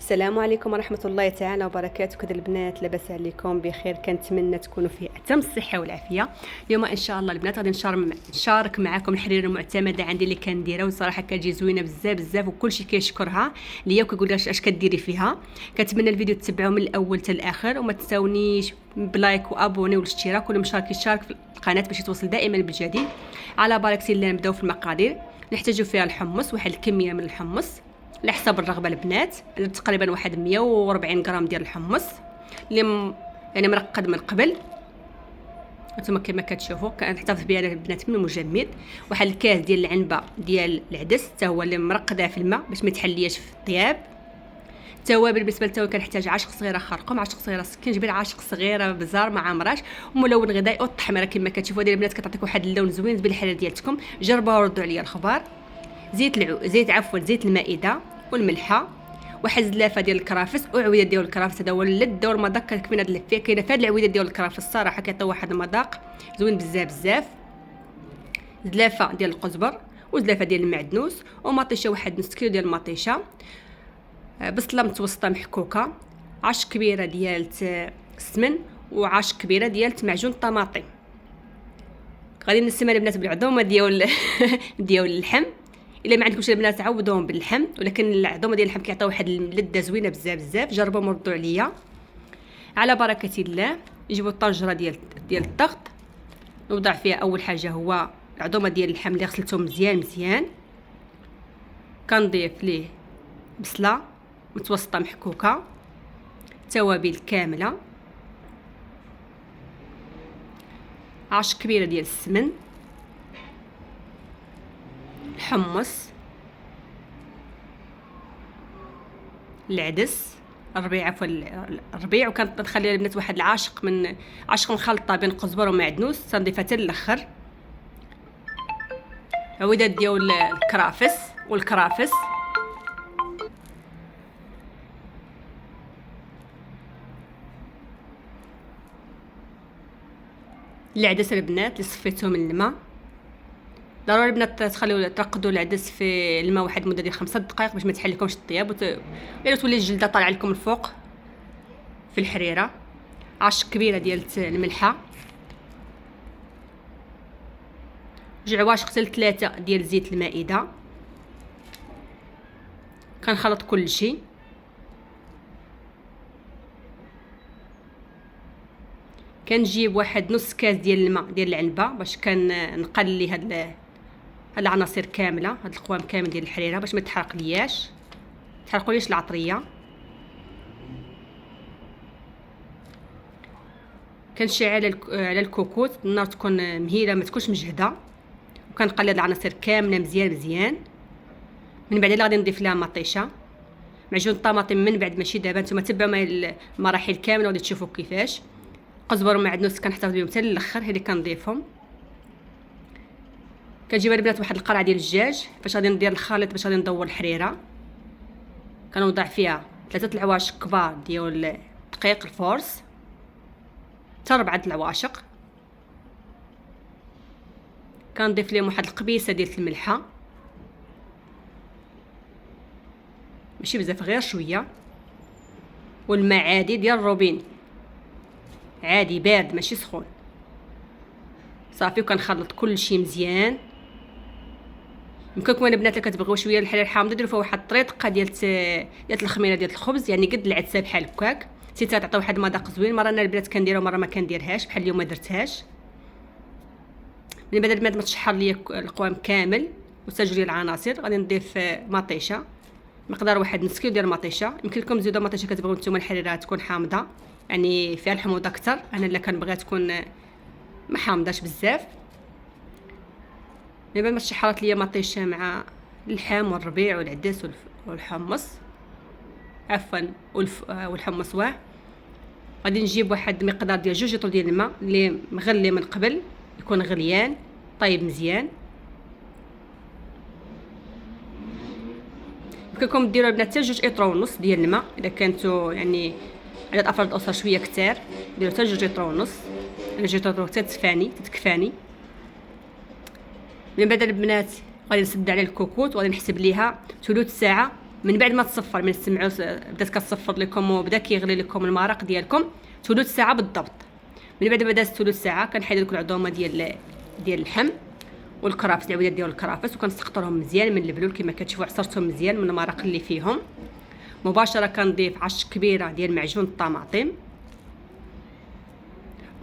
السلام عليكم ورحمة الله تعالى وبركاته. كذا البنات لاباس عليكم بخير؟ كنتمنى تكونوا في أتم الصحة والعافية. اليوم إن شاء الله البنات غادي نشارك معكم الحريرة المعتمدة عندي اللي كنديرها، وصراحة كتجي زوينة بزاف بزاف وكلشي كيشكرها ليا وكيقول لي اش كديري فيها. كنتمنى الفيديو تتبعوه من الأول حتى الآخر، وما تنساونيش بلايك وابوني والاشتراك، واللي مشارك يشارك في القناة باش يتوصل دائما بالجديد. على بركة الله نبداو في المقادير. نحتاجو فيها الحمص، واحد الكمية من الحمص على حسب الرغبه البنات، تقريبا واحد 140 غرام ديال الحمص اللي يعني مرقد من قبل. انتما كما كتشوفوا كنحتفظ بها البنات من المجمد. واحد الكاس ديال العنبه ديال العدس حتى هو اللي مرقدها في الماء باش ما يتحلياش في الطياب. التوابل بالنسبه للتوابل كنحتاج عاشق صغيره خرقوم، عاشق صغيره سكينجبير، عاشق صغيره بزار مع عمراش، وملون غذائي والطحمره كما كتشوفوا ديال البنات كتعطيك واحد اللون زوين بالحلال ديالتكم. جربوها وردوا عليا الخبر. زيت المائده والملحه، واحد زلافه ديال الكرافس وعويده ديال الكرافس. هذا هو اللذ والمذاق كيكون هذا فيه كاينه في هذه العويده ديال الكرافس، الصراحه كيعطيو واحد المذاق زوين بزاف بزاف. زلافه ديال القزبر وزلافه ديال المعدنوس ومطيشه، واحد نص كيلو ديال المطيشه، بصله متوسطه محكوكه، عش كبيره ديال السمن، وعش كبيره ديال معجون الطماطم. غادي نسمها البنات بالعظومه ديال ديال اللحم. الا ما عندكمش البنات عوضوهم باللحم، ولكن العظومه ديال اللحم كيعطيو واحد اللذه زوينه بزاف بزاف. جربوا وردوا عليا. على بركه الله نجيبوا الطنجره ديال الضغط، نوضع فيها اول حاجه هو العظومه ديال اللحم اللي غسلته مزيان. كنضيف ليه بصله متوسطه محكوكه، توابل كامله، عش كبيره ديال السمن، الحمص، العدس، الربيع وكنخلي البنات واحد العاشق من مخلطه بين قزبر ومعدنوس تنضيفها حتى الاخر. عويدات ديال الكرافس العدس البنات اللي صفيتو من الماء. ضروري البنات تخليو ترقدوا العدس في الماء واحد المده ديال 5 دقائق باش ما تحلكمش الطياب الا تولي الجلده طالعه لكم الفوق في الحريره. عش كبيره ديال الملحه، جوج عواشق حتى 3 ديال زيت المائده. كنخلط كل شيء. كنجيب واحد نص كاس ديال الماء ديال العنبه باش كنقلي هاد العناصر كامله، هاد القوام كامل ديال الحريره باش ما تحرقليش العطريه. كنشعل على الكوكوط، النار تكون مهيله ما تكونش مجهده، وكنقلب العناصر كامله مزيان. من بعد غادي نضيف لها مطيشه، معجون الطماطم من بعد ماشي دابا، نتوما تبعوا المراحل كامله وغادي تشوفوا كيفاش. قزبر ومعدنوس كنحتفظ بهم حتى الاخر، هذه كنضيفهم. كنجيب البنات واحد القرعه ديال الدجاج فاش غادي ندير الخليط باش غادي ندور الحريره. كنوضع فيها 3 العواشق كبار ديال دقيق الفورس حتى 4 العواشق. كنضيف لهم واحد القبيصه ديال الملحه، ماشي بزاف غير شويه، والماء عادي ديال الروبين عادي بارد ماشي سخون صافي. وكنخلط كل شيء مزيان. يمكنكم البنات اللي كتبغيو شويه الحلال حامضه ديروا فيها واحد الطريقه ديال الخميره ديال الخبز، يعني قد العدسه بحال هكاك، حتى تعطي واحد المذاق زوين. مره انا البنات كنديرها ومره ما كنديرهاش، بحال اليوم ما درتهاش. من بعد البنات ما تشحر ليا القوام كامل وتسجلي العناصر، غادي نضيف مطيشه مقدار واحد نص كيلو ديال المطيشه. يمكن لكم تزيدوا مطيشه كتبغيو نتوما الحريره تكون حامضه، يعني فيها الحموضه اكثر. انا اللي كنبغيها تكون ما حامضاش بزاف. من بعد ما تشحرات ليا مطيشه مع اللحم والربيع والعدس والحمص والحمص غادي نجيب واحد مقدار ديال 2 لتر ديال الماء اللي مغلي من قبل، يكون غليان طيب مزيان. يمكنكم ديروا البنات حتى 2 اطرو ونص ديال الماء الا كنتو يعني عدد افراد الاسره شويه كثار، ديروا حتى 2 اطرو ونص. انا 2 اطرو حتى تكفاني. من بعد البنات غادي نسد على الكوكوط وغادي نحسب ليها ثلث ساعه من بعد ما تصفر، من تسمعوا بدات كتصفر لكم وبدا كيغلي لكم المرق ديالكم ثلث ساعه بالضبط. من بعد بدات ثلث ساعه كنحيد لكم العظومه ديال اللحم والكرافس، العودات ديال الكرافس، وكنسقطرهم مزيان من البلول كما كتشوفوا، عصرتهم مزيان من المرق اللي فيهم. مباشره كنضيف 10 كبيره ديال معجون الطماطم،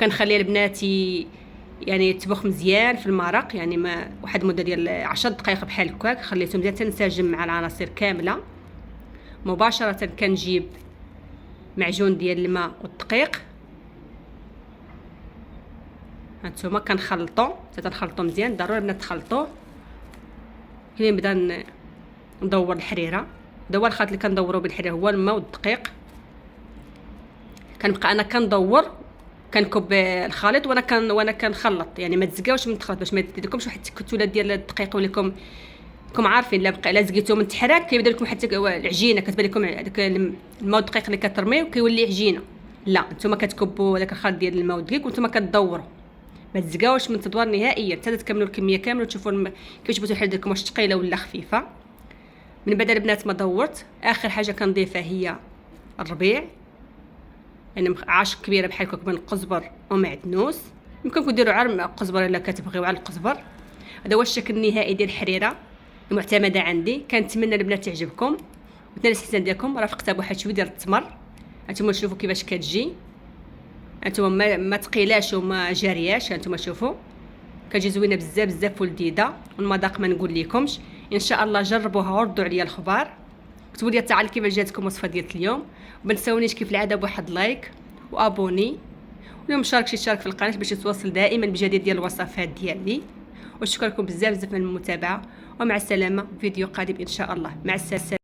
كنخلي البنات يعني يطبخ مزيان في المرق، يعني ما واحد المده ديال 10 دقائق بحال هكاك، خليته مزيان تنسجم مع العناصر كامله. مباشره كنجيب معجون ديال الماء والدقيق، هانتوما كنخلطو مزيان، ضروري البنات تخلطوه. هنا نبدا ندور الحريره، هذا هو الخليط اللي كندورو بالحريره، هو الماء والدقيق. كنبقى انا كندور كنكب الخليط وانا كنخلط، يعني ما تزكاوش من الخليط باش ما يديرلكمش واحد التكتله ديال الدقيق ولكم عارفين لا زقيتو من تحراك كيبدا لكم حتى العجينه، كتبان لكم داك الماء والدقيق اللي كترميو كيولي عجينه. لا، نتوما كتكبوا داك الخليط ديال الماء والدقيق وانتوما كتدوروا، ما تزكاوش من التدوير نهائيا حتى تكملوا الكميه كامله وتشوفوا كيفاش بغيتو الحل ديالكم، واش ثقيله ولا خفيفه. من بعد البنات ما دورت، اخر حاجه كنضيفها هي الربيع، يعني 10 كبيره بحال هكا من القزبر ومعدنوس، يمكنكم ديروا على القزبر الا كتبغيو على القزبر. هذا هو الشكل النهائي ديال الحريره المعتمده عندي. كنتمنى البنات تعجبكم وتنال الاستحسان ديالكم. رافقتها بواحد شويه ديال التمر، هانتوما شوفوا كيفاش كتجي، هانتوما ما ثقيلاش وما جارياش، هانتوما شوفوا كتجي زوينه بزاف ولذيذه، والمذاق ما نقول لكمش. ان شاء الله جربوها وردوا عليا الخبار، كتبوا لي التعليق كيفاش جاتكم الوصفه ديال اليوم. وما تنساونيش كيف العاده بواحد لايك وابوني، واليوم مشارك يشارك في القناه باش يتواصل دائما بجديد ديال الوصفات ديالي. وشكرا لكم بزاف من المتابعه، ومع السلامه، فيديو قادم ان شاء الله. مع السلامه.